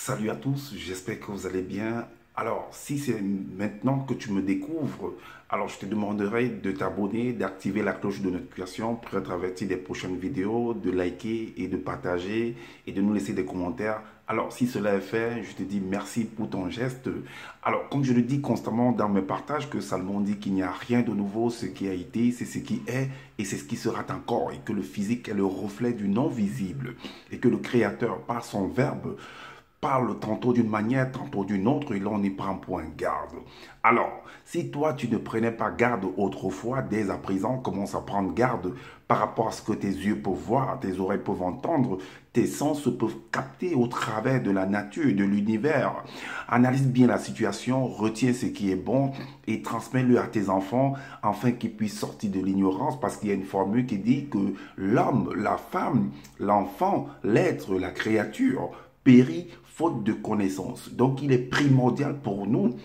Salut à tous, j'espère que vous allez bien. Alors, si c'est maintenant que tu me découvres, alors je te demanderai de t'abonner, d'activer la cloche de notification pour être averti des prochaines vidéos, de liker et de partager et de nous laisser des commentaires. Alors, si cela est fait, je te dis merci pour ton geste. Alors, comme je le dis constamment dans mes partages, que Salomon dit qu'il n'y a rien de nouveau, ce qui a été, c'est ce qui est et c'est ce qui sera encore, et que le physique est le reflet du non visible, et que le Créateur, par son verbe, parle tantôt d'une manière, tantôt d'une autre, et là on y prend point garde. Alors, si toi tu ne prenais pas garde autrefois, dès à présent, commence à prendre garde par rapport à ce que tes yeux peuvent voir, tes oreilles peuvent entendre, tes sens peuvent capter au travers de la nature, de l'univers. Analyse bien la situation, retiens ce qui est bon et transmets-le à tes enfants afin qu'ils puissent sortir de l'ignorance, parce qu'il y a une formule qui dit que l'homme, la femme, l'enfant, l'être, la créature périt faute de connaissances. Donc, il est primordial pour nous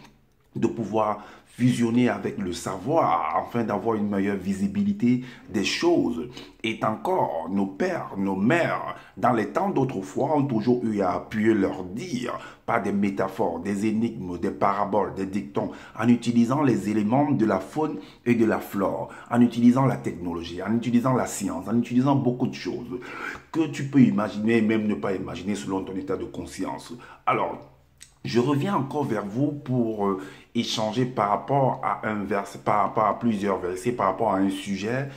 de pouvoir fusionner avec le savoir afin d'avoir une meilleure visibilité des choses. Et encore, nos pères, nos mères, dans les temps d'autrefois, ont toujours eu à appuyer leur dire par des métaphores, des énigmes, des paraboles, des dictons, en utilisant les éléments de la faune et de la flore, en utilisant la technologie, en utilisant la science, en utilisant beaucoup de choses que tu peux imaginer et même ne pas imaginer selon ton état de conscience. Alors, je reviens encore vers vous pour échanger par rapport à un verset, par rapport à plusieurs versets, par rapport à un sujet.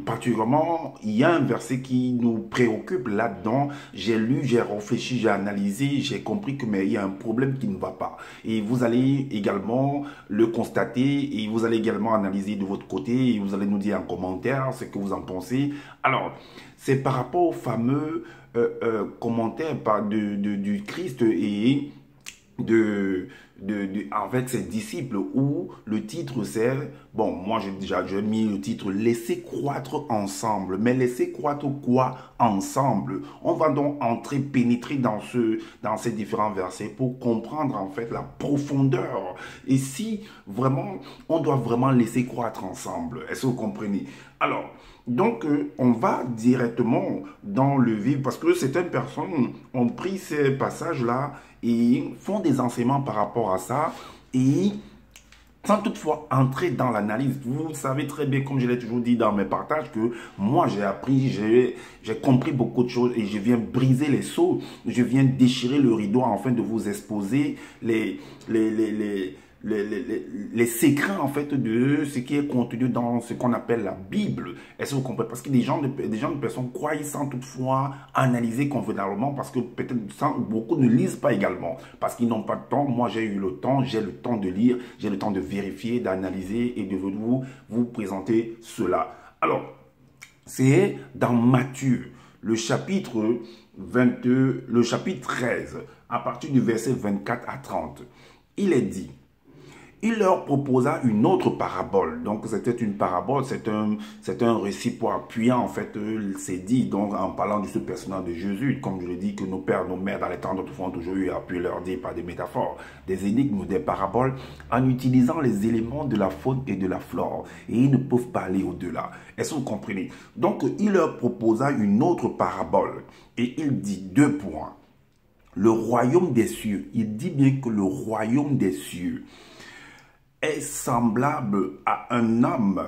Particulièrement, il y a un verset qui nous préoccupe là-dedans. J'ai lu, j'ai réfléchi, j'ai analysé, j'ai compris que mais il y a un problème qui ne va pas. Et vous allez également le constater et vous allez également analyser de votre côté et vous allez nous dire en commentaire ce que vous en pensez. Alors, c'est par rapport au fameux commentaire du Christ et avec ses disciples, où le titre c'est, bon, moi j'ai mis le titre laissez croître ensemble. Mais laissez croître quoi ensemble? On va donc entrer, pénétrer dans ces différents versets pour comprendre en fait la profondeur. Et si vraiment on doit vraiment laisser croître ensemble, est-ce que vous comprenez? Alors, donc, on va directement dans le vif, parce que certaines personnes ont pris ces passages-là et font des enseignements par rapport à ça, et sans toutefois entrer dans l'analyse. Vous savez très bien, comme je l'ai toujours dit dans mes partages, que moi j'ai appris, j'ai compris beaucoup de choses et je viens briser les sceaux, je viens déchirer le rideau afin de vous exposer les secrets en fait de ce qui est contenu dans ce qu'on appelle la Bible. Est-ce que vous comprenez? Parce que des gens de personnes croient sans toutefois analyser convenablement, parce que peut-être beaucoup ne lisent pas également, parce qu'ils n'ont pas de temps. Moi j'ai eu le temps, j'ai le temps de lire, j'ai le temps de vérifier, d'analyser et de vous présenter cela. Alors, c'est dans Matthieu, le chapitre 22, le chapitre 13, à partir du verset 24 à 30. Il est dit: il leur proposa une autre parabole. Donc, c'était une parabole, c'est un récit pour appuyer, en fait, c'est dit, donc, en parlant de ce personnage de Jésus, comme je le dis, que nos pères, nos mères, dans les temps d'autrefois, ont toujours eu à appuyer leur dire par des métaphores, des énigmes, des paraboles, en utilisant les éléments de la faune et de la flore. Et ils ne peuvent pas aller au-delà. Est-ce que vous comprenez? Donc, il leur proposa une autre parabole. Et il dit 2 points. Le royaume des cieux, il dit bien que le royaume des cieux est semblable à un homme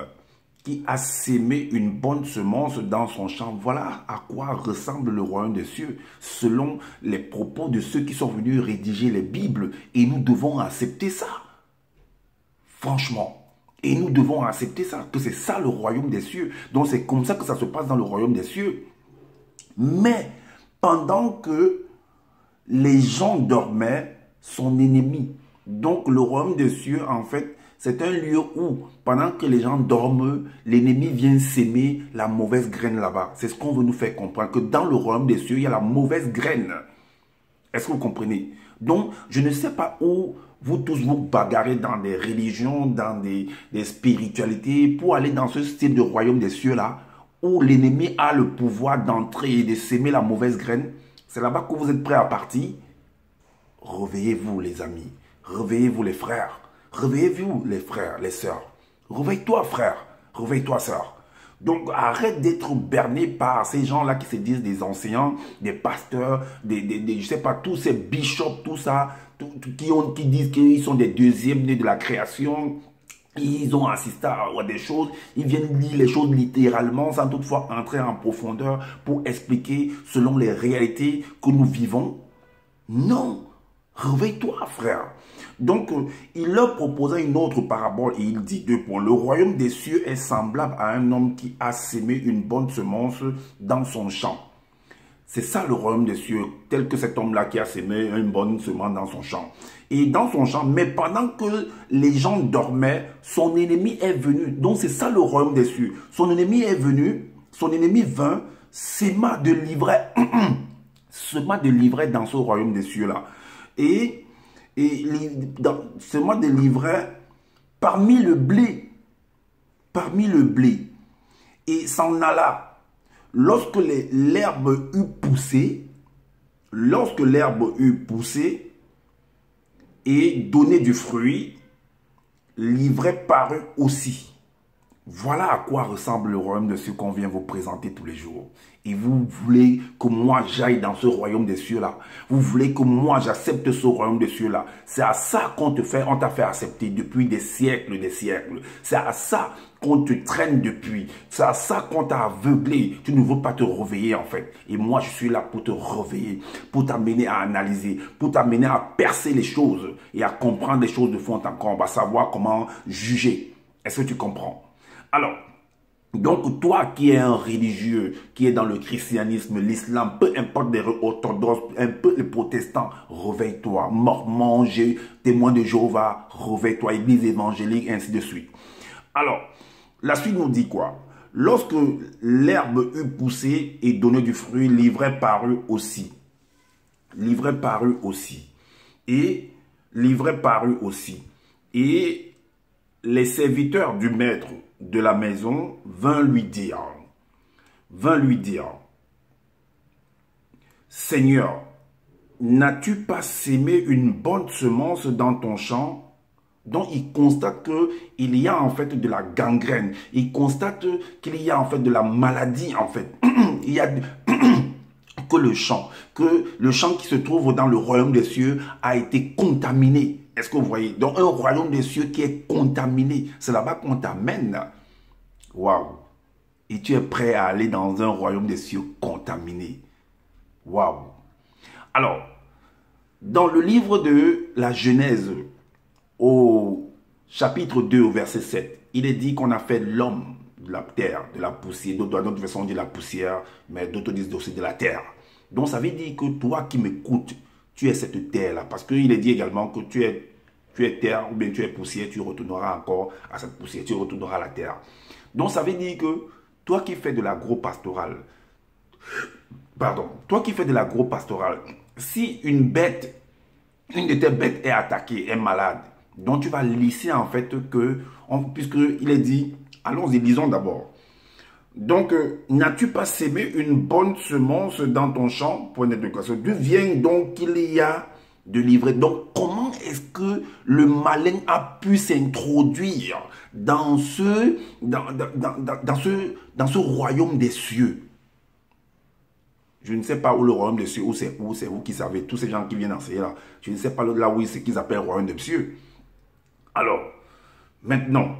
qui a sémé une bonne semence dans son champ. Voilà à quoi ressemble le royaume des cieux, selon les propos de ceux qui sont venus rédiger les Bibles. Et nous devons accepter ça. Franchement. Et nous devons accepter ça, que c'est ça le royaume des cieux. Donc c'est comme ça que ça se passe dans le royaume des cieux. Mais pendant que les gens dormaient, son ennemi. Donc le royaume des cieux, en fait, c'est un lieu où, pendant que les gens dorment, l'ennemi vient s'aimer la mauvaise graine là-bas. C'est ce qu'on veut nous faire comprendre, que dans le royaume des cieux, il y a la mauvaise graine. Est-ce que vous comprenez? Donc, je ne sais pas où vous tous vous bagarrez dans des religions, dans des spiritualités, pour aller dans ce style de royaume des cieux-là, où l'ennemi a le pouvoir d'entrer et de s'aimer la mauvaise graine. C'est là-bas que vous êtes prêts à partir. Réveillez-vous les amis, réveillez-vous les frères, réveillez-vous les frères, les sœurs. Réveille-toi frère, réveille-toi sœur. Donc, arrête d'être berné par ces gens-là qui se disent des enseignants, des pasteurs, je sais pas, tous ces bishops, tout ça, qui disent qu'ils sont des deuxièmes nés de la création. Ils ont assisté à des choses, ils viennent lire les choses littéralement sans toutefois entrer en profondeur pour expliquer selon les réalités que nous vivons. Non, réveille-toi frère. Donc, il leur proposa une autre parabole et il dit 2 points. Le royaume des cieux est semblable à un homme qui a sémé une bonne semence dans son champ. C'est ça le royaume des cieux, tel que cet homme-là qui a sémé une bonne semence dans son champ. Et dans son champ, mais pendant que les gens dormaient, son ennemi est venu. Donc c'est ça le royaume des cieux. Son ennemi est venu, son ennemi vint, sema de l'ivraie, sema de l'ivraie dans ce royaume des cieux-là. Et sema de l'ivraie parmi le blé. Parmi le blé. Et s'en alla. Lorsque l'herbe eut poussé, et donné du fruit, l'ivraie parut aussi. Voilà à quoi ressemble le royaume de cieux qu'on vient vous présenter tous les jours. Et vous voulez que moi j'aille dans ce royaume des cieux-là. Vous voulez que moi j'accepte ce royaume des cieux-là. C'est à ça qu'on t'a fait accepter depuis des siècles, des siècles. C'est à ça qu'on te traîne depuis. C'est à ça qu'on t'a aveuglé. Tu ne veux pas te réveiller en fait. Et moi je suis là pour te réveiller, pour t'amener à analyser, pour t'amener à percer les choses et à comprendre les choses de fond en comble, à savoir comment juger. Est-ce que tu comprends? Alors, donc toi qui es un religieux, qui est dans le christianisme, l'islam, peu importe les orthodoxes, un peu les protestants, réveille-toi. Mormons, témoins de Jéhovah, réveille-toi, église évangélique, ainsi de suite. Alors, la suite nous dit quoi? Lorsque l'herbe eut poussé et donné du fruit, l'ivraie parut aussi. L'ivraie parut aussi. Et l'ivraie parut aussi. Et les serviteurs du maître de la maison vint lui dire, Seigneur, n'as-tu pas sémé une bonne semence dans ton champ? Donc il constate qu'il y a en fait de la gangrène, il constate qu'il y a en fait de la maladie en fait, il y a que le champ qui se trouve dans le royaume des cieux a été contaminé. Est-ce que vous voyez? Donc un royaume des cieux qui est contaminé, c'est là-bas qu'on t'amène. Waouh! Et tu es prêt à aller dans un royaume des cieux contaminé. Waouh! Alors, dans le livre de la Genèse, au chapitre 2, au verset 7, il est dit qu'on a fait l'homme de la terre, de la poussière. D'autres versions disent la poussière, mais d'autres disent aussi de la terre. Donc ça veut dire que toi qui m'écoutes, tu es cette terre-là. Parce qu'il est dit également que tu es terre ou bien tu es poussière, tu retourneras encore à cette poussière, tu retourneras à la terre. Donc ça veut dire que toi qui fais de l'agro-pastoral, si une de tes bêtes est attaquée, est malade, donc tu vas laisser en fait puisqu'il est dit, allons-y, lisons d'abord. Donc, n'as-tu pas sémé une bonne semence dans ton champ? Point d'interrogation. D'où vient donc qu'il y a de l'ivraie? Donc, comment est-ce que le malin a pu s'introduire dans ce royaume des cieux? Je ne sais pas où le royaume des cieux, c'est vous qui savez, tous ces gens qui viennent enseigner là. Je ne sais pas là où c'est qu'ils appellent le royaume des cieux. Alors, maintenant,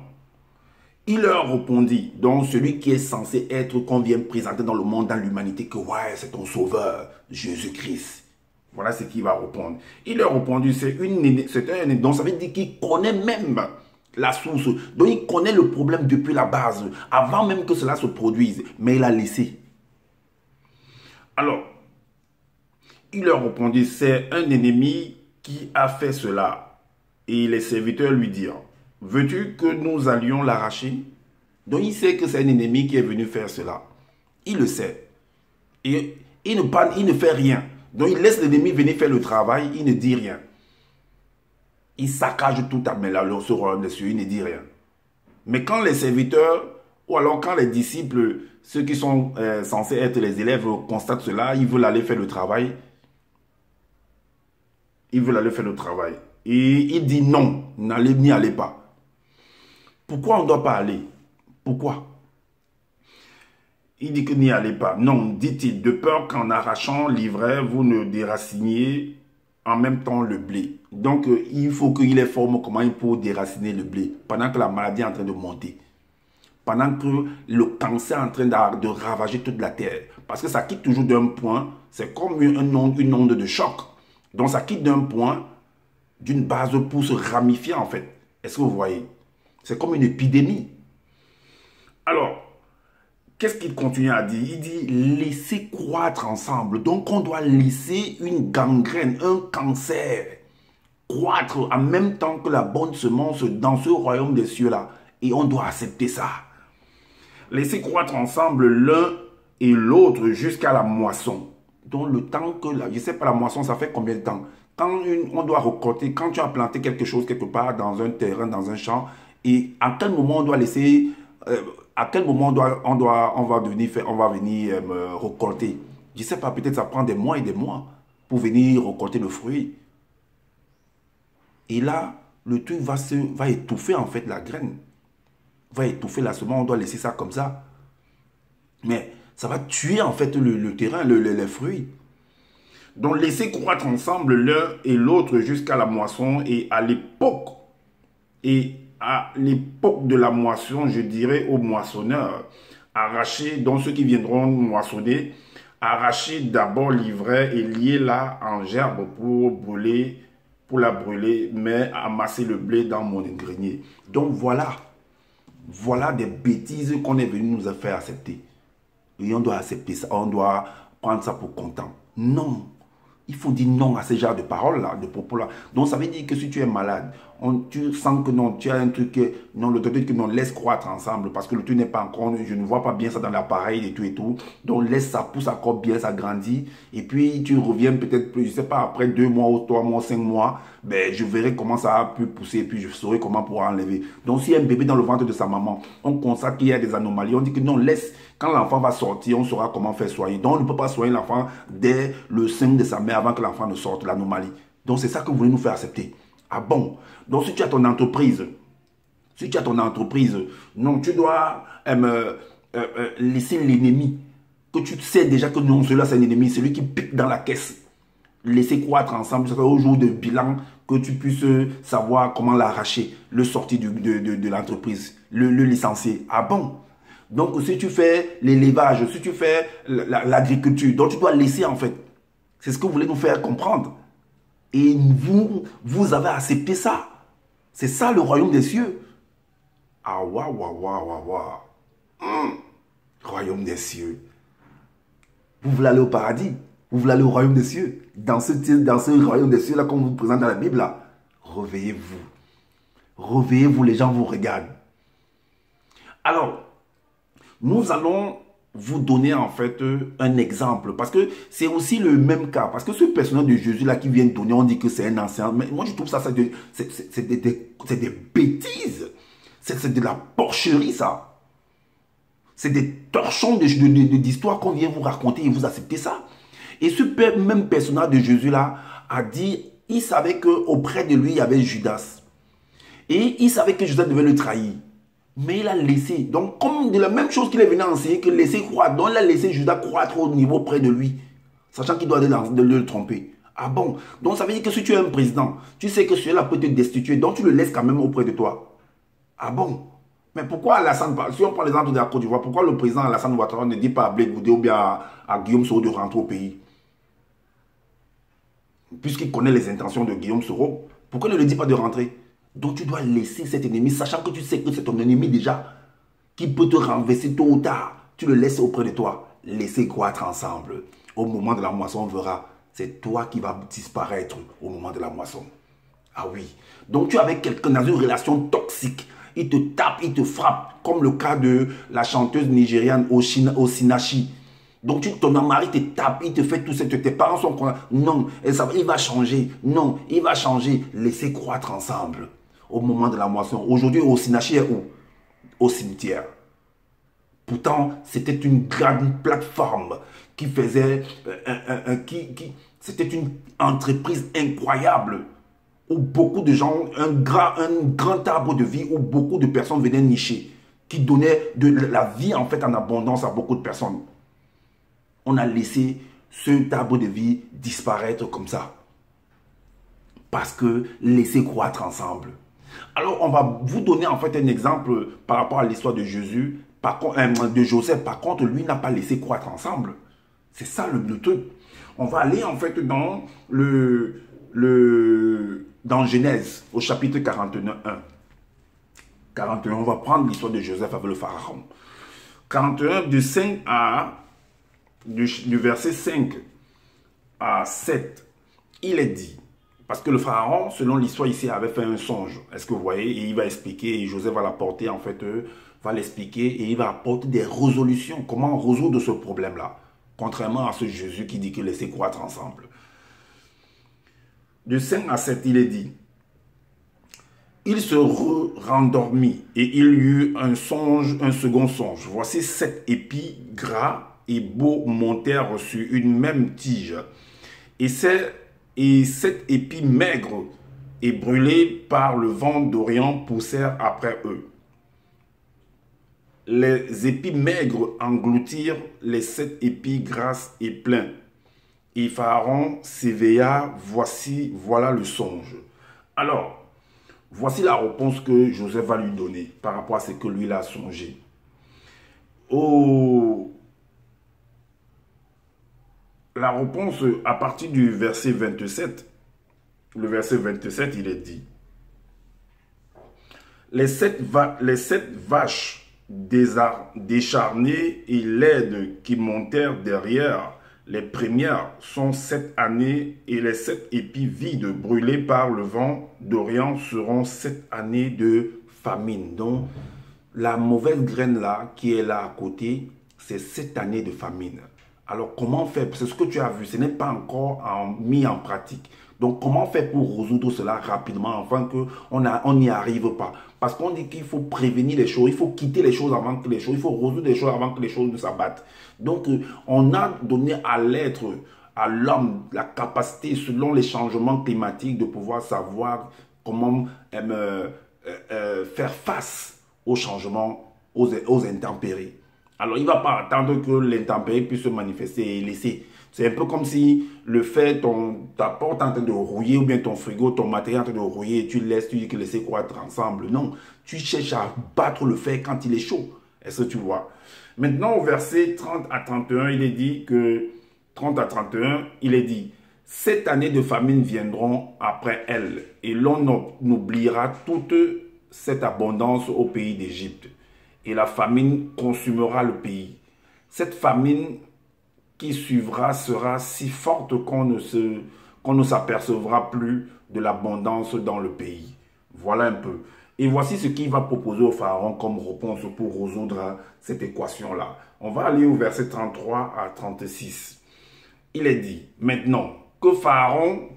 il leur répondit, donc celui qui est censé être, qu'on vient présenter dans le monde, dans l'humanité, que ouais, c'est ton sauveur, Jésus-Christ. Voilà ce qu'il va répondre. Il leur répondit, donc ça veut dire qu'il connaît même la source. Donc il connaît le problème depuis la base, avant même que cela se produise, mais il a laissé. Alors, il leur répondit, c'est un ennemi qui a fait cela. Et les serviteurs lui dirent, veux-tu que nous allions l'arracher? Donc il sait que c'est un ennemi qui est venu faire cela. Il le sait. Et il ne fait rien. Donc il laisse l'ennemi venir faire le travail, il ne dit rien. Il saccage tout à mais là, ce royaume des cieux, il ne dit rien. Mais quand les serviteurs, ou alors quand les disciples, ceux qui sont censés être les élèves, constatent cela, ils veulent aller faire le travail. Ils veulent aller faire le travail. Et il dit non, n'y allez pas. Pourquoi on ne doit pas aller? Pourquoi? Il dit que n'y allez pas. Non, dit-il, de peur qu'en arrachant l'ivraie, vous ne déraciniez en même temps le blé. Donc, il faut qu'il informe comment il faut déraciner le blé pendant que la maladie est en train de monter. Pendant que le cancer est en train de ravager toute la terre. Parce que ça quitte toujours d'un point, c'est comme une onde de choc. Donc, ça quitte d'un point, d'une base pour se ramifier en fait. Est-ce que vous voyez? C'est comme une épidémie. Alors, qu'est-ce qu'il continue à dire? Il dit, laissez croître ensemble. Donc, on doit laisser une gangrène, un cancer, croître en même temps que la bonne semence dans ce royaume des cieux-là. Et on doit accepter ça. Laissez croître ensemble l'un et l'autre jusqu'à la moisson. Donc, le temps que, je ne sais pas, la moisson, ça fait combien de temps? Quand on doit récolter, quand tu as planté quelque chose quelque part dans un terrain, dans un champ, et à quel moment on doit laisser... à quel moment on va venir récolter? Je ne sais pas, peut-être ça prend des mois et des mois pour venir récolter le fruit. Et là, le truc va étouffer en fait la graine. Va étouffer la semence, on doit laisser ça comme ça. Mais ça va tuer en fait le terrain, les fruits. Donc laissez croître ensemble l'un et l'autre jusqu'à la moisson et à l'époque de la moisson, je dirais aux moissonneurs, arrachez, donc ceux qui viendront moissonner, arrachez d'abord l'ivraie et liez-la en gerbe pour la brûler, mais amassez le blé dans mon grenier. Donc voilà des bêtises qu'on est venu nous faire accepter. Et on doit accepter ça, on doit prendre ça pour content. Non. Il faut dire non à ces genres de paroles-là, de propos-là. Donc, ça veut dire que si tu es malade, tu sens que non, tu as un truc que non, le docteur dit que non, laisse croître ensemble parce que le truc n'est pas encore, je ne vois pas bien ça dans l'appareil et tout et tout. Donc, laisse ça pousse encore bien, ça grandit. Et puis, tu reviens peut-être, je ne sais pas, après 2 mois ou 3 mois, 5 mois, ben, je verrai comment ça a pu pousser et puis je saurai comment pouvoir enlever. Donc, s'il y a un bébé dans le ventre de sa maman, on constate qu'il y a des anomalies. On dit que non, laisse. Quand l'enfant va sortir, on saura comment faire soigner. Donc, on ne peut pas soigner l'enfant dès le sein de sa mère avant que l'enfant ne sorte, l'anomalie. Donc, c'est ça que vous voulez nous faire accepter. Ah bon? Donc, si tu as ton entreprise, non, tu dois laisser l'ennemi, que tu sais déjà que non, celui-là c'est un ennemi, c'est lui qui pique dans la caisse. Laisser croître ensemble, au jour de bilan, que tu puisses savoir comment l'arracher, le sortir de l'entreprise, le licencier. Ah bon? Donc, si tu fais l'élevage, si tu fais l'agriculture, donc tu dois laisser en fait. C'est ce que vous voulez nous faire comprendre. Et vous avez accepté ça. C'est ça le royaume des cieux. Ah, waouh, waouh, waouh, waouh. Royaume des cieux. Vous voulez aller au paradis? Vous voulez aller au royaume des cieux? Dans ce royaume des cieux-là qu'on vous présente dans la Bible, là, réveillez-vous. Réveillez-vous, les gens vous regardent. Alors, nous allons vous donner en fait un exemple. Parce que c'est aussi le même cas. Parce que ce personnage de Jésus là qui vient de donner, on dit que c'est un ancien. Mais moi je trouve ça, c'est des bêtises. C'est de la porcherie ça. C'est des torchons d'histoire qu'on vient vous raconter et vous acceptez ça. Et ce même personnage de Jésus là a dit, il savait qu'auprès de lui il y avait Judas. Et il savait que Judas devait le trahir. Mais il a laissé, donc comme de la même chose qu'il est venu enseigner, que laisser croître, donc il a laissé Judas croître au niveau près de lui, sachant qu'il doit le tromper. Ah bon? Donc ça veut dire que si tu es un président, tu sais que celui-là peut te destituer, donc tu le laisses quand même auprès de toi. Ah bon? Mais pourquoi Alassane, si on prend l'exemple de la Côte d'Ivoire, pourquoi le président Alassane Ouattara ne dit pas à Blé Goudé ou bien à Guillaume Soro de rentrer au pays? Puisqu'il connaît les intentions de Guillaume Soro, pourquoi il ne le dit pas de rentrer? Donc tu dois laisser cet ennemi, sachant que tu sais que c'est ton ennemi déjà, qui peut te renverser tôt ou tard. Tu le laisses auprès de toi. Laissez croître ensemble. Au moment de la moisson, on verra. C'est toi qui vas disparaître au moment de la moisson. Ah oui. Donc tu es avec quelqu'un dans une relation toxique. Il te tape, il te frappe. Comme le cas de la chanteuse nigériane Osinachi. Donc ton mari te tape, il te fait tout ça. Tes parents sont contents. Non, il va changer. Non, il va changer. Laissez croître ensemble. Au moment de la moisson. Aujourd'hui, Osinachi est où? Au cimetière. Pourtant, c'était une grande plateforme qui faisait... c'était une entreprise incroyable où beaucoup de gens, un grand arbre de vie où beaucoup de personnes venaient nicher. qui donnait de la vie en fait en abondance à beaucoup de personnes. On a laissé ce arbre de vie disparaître comme ça. Parce que laissez croître ensemble. Alors, on va vous donner en fait un exemple par rapport à l'histoire de Jésus, de Joseph. Par contre, lui n'a pas laissé croître ensemble. C'est ça le truc. On va aller en fait dans dans Genèse, au chapitre 41. 41, on va prendre l'histoire de Joseph avec le pharaon. 41, du verset 5 à 7, il est dit, parce que le pharaon, selon l'histoire ici, avait fait un songe. Est-ce que vous voyez? Et il va expliquer, et Joseph va l'apporter, en fait, va l'expliquer, et il va apporter des résolutions. Comment résoudre ce problème-là? Contrairement à ce Jésus qui dit que laissez croître ensemble. De 5 à 7, il est dit, il se rendormit, et il eut un second songe. Voici 7 épis gras et beaux montèrent sur une même tige. Et 7 épis maigres et brûlés par le vent d'Orient poussèrent après eux. Les épis maigres engloutirent les 7 épis gras et pleins. Et Pharaon s'éveilla, voilà le songe. Alors, voici la réponse que Joseph va lui donner par rapport à ce que lui a songé. La réponse à partir du verset 27, le verset 27, il est dit, les sept vaches décharnées et laides qui montèrent derrière les premières sont 7 années et les 7 épis vides brûlés par le vent d'Orient seront 7 années de famine. Donc, la mauvaise graine là, qui est là à côté, c'est 7 années de famine. Alors, comment faire? C'est ce que tu as vu, ce n'est pas encore mis en pratique. Donc, comment faire pour résoudre cela rapidement afin qu'on n'y arrive pas? Parce qu'on dit qu'il faut prévenir les choses, il faut quitter les choses avant que les choses, il faut résoudre les choses avant que les choses ne s'abattent. Donc, on a donné à l'être, à l'homme, la capacité, selon les changements climatiques, de pouvoir savoir comment faire face aux changements, aux intempéries. Alors, il ne va pas attendre que l'intempérie puisse se manifester et laisser. C'est un peu comme si le fait, ta porte est en train de rouiller ou bien ton frigo, ton matériel est en train de rouiller et tu laisses, tu dis que laissez croître ensemble. Non, tu cherches à battre le fer quand il est chaud. Est-ce que tu vois? Maintenant, au verset 30 à 31, il est dit que, 30 à 31, il est dit, 7 années de famine viendront après elles et l'on oubliera toute cette abondance au pays d'Égypte. Et la famine consumera le pays. Cette famine qui suivra sera si forte qu'on ne s'apercevra plus de l'abondance dans le pays. Voilà un peu. Et voici ce qu'il va proposer au pharaon comme réponse pour résoudre cette équation-là. On va aller au verset 33 à 36. Il est dit, maintenant, que Pharaon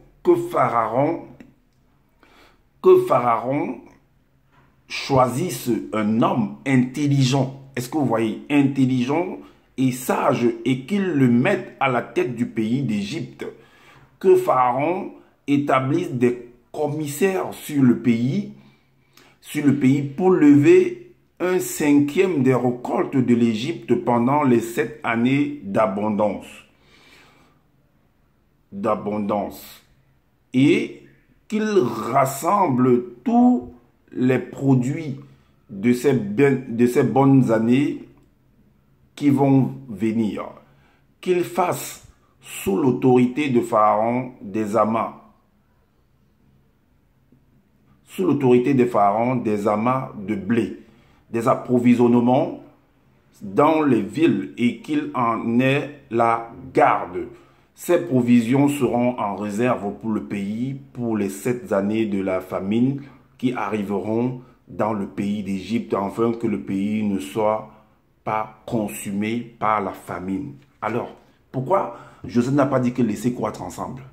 choisisse un homme intelligent. Est-ce que vous voyez? Intelligent et sage et qu'il le mette à la tête du pays d'Égypte. Que Pharaon établisse des commissaires sur le pays pour lever un 5e des récoltes de l'Égypte pendant les 7 années d'abondance. Et qu'il rassemble tous les produits de ces bonnes années qui vont venir, qu'il fasse sous l'autorité de Pharaon des amas, de blé, des approvisionnements dans les villes et qu'il en ait la garde. Ces provisions seront en réserve pour le pays pour les 7 années de la famine qui arriveront dans le pays d'Égypte, afin que le pays ne soit pas consumé par la famine. Alors, pourquoi Joseph n'a pas dit que laissez croître ensemble?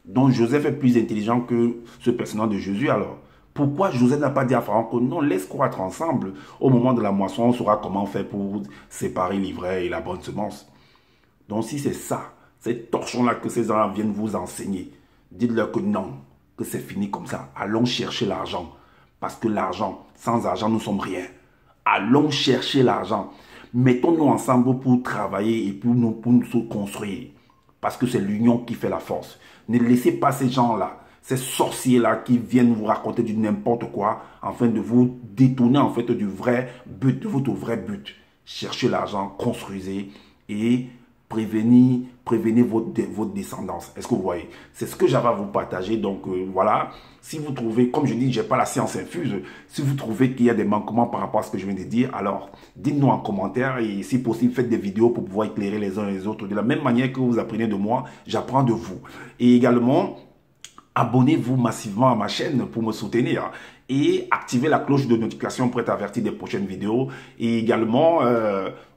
Donc Joseph est plus intelligent que ce personnage de Jésus alors. Pourquoi Joseph n'a pas dit à Pharaon que non, laisse croître ensemble? Au moment de la moisson, on saura comment faire pour séparer l'ivraie et la bonne semence. Donc si c'est ça, cette torchon-là que ces gens viennent vous enseigner, dites-leur que non, que c'est fini comme ça. Allons chercher l'argent. Parce que l'argent, sans argent, nous sommes rien. Allons chercher l'argent. Mettons-nous ensemble pour travailler et pour nous construire. Parce que c'est l'union qui fait la force. Ne laissez pas ces gens-là, ces sorciers-là qui viennent vous raconter du n'importe quoi afin de vous détourner en fait du vrai but, de votre vrai but. Cherchez l'argent, construisez et prévenez votre descendance. Est-ce que vous voyez? C'est ce que j'avais à vous partager. Donc voilà, si vous trouvez, comme je dis, je n'ai pas la science infuse, si vous trouvez qu'il y a des manquements par rapport à ce que je viens de dire, alors dites-nous en commentaire et si possible, faites des vidéos pour pouvoir éclairer les uns et les autres. De la même manière que vous apprenez de moi, j'apprends de vous. Et également, abonnez-vous massivement à ma chaîne pour me soutenir et activez la cloche de notification pour être averti des prochaines vidéos. Et également,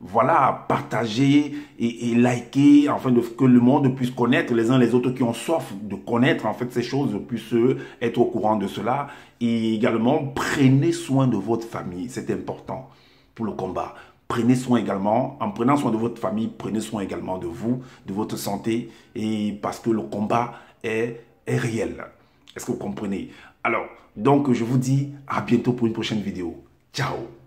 voilà, partagez et likez afin que le monde puisse connaître les uns les autres qui ont soif de connaître en fait ces choses, puissent être au courant de cela. Et également, prenez soin de votre famille, c'est important pour le combat. Prenez soin également, en prenant soin de votre famille, prenez soin également de vous, de votre santé, et parce que le combat est réel. Est-ce que vous comprenez? Alors, donc je vous dis à bientôt pour une prochaine vidéo. Ciao!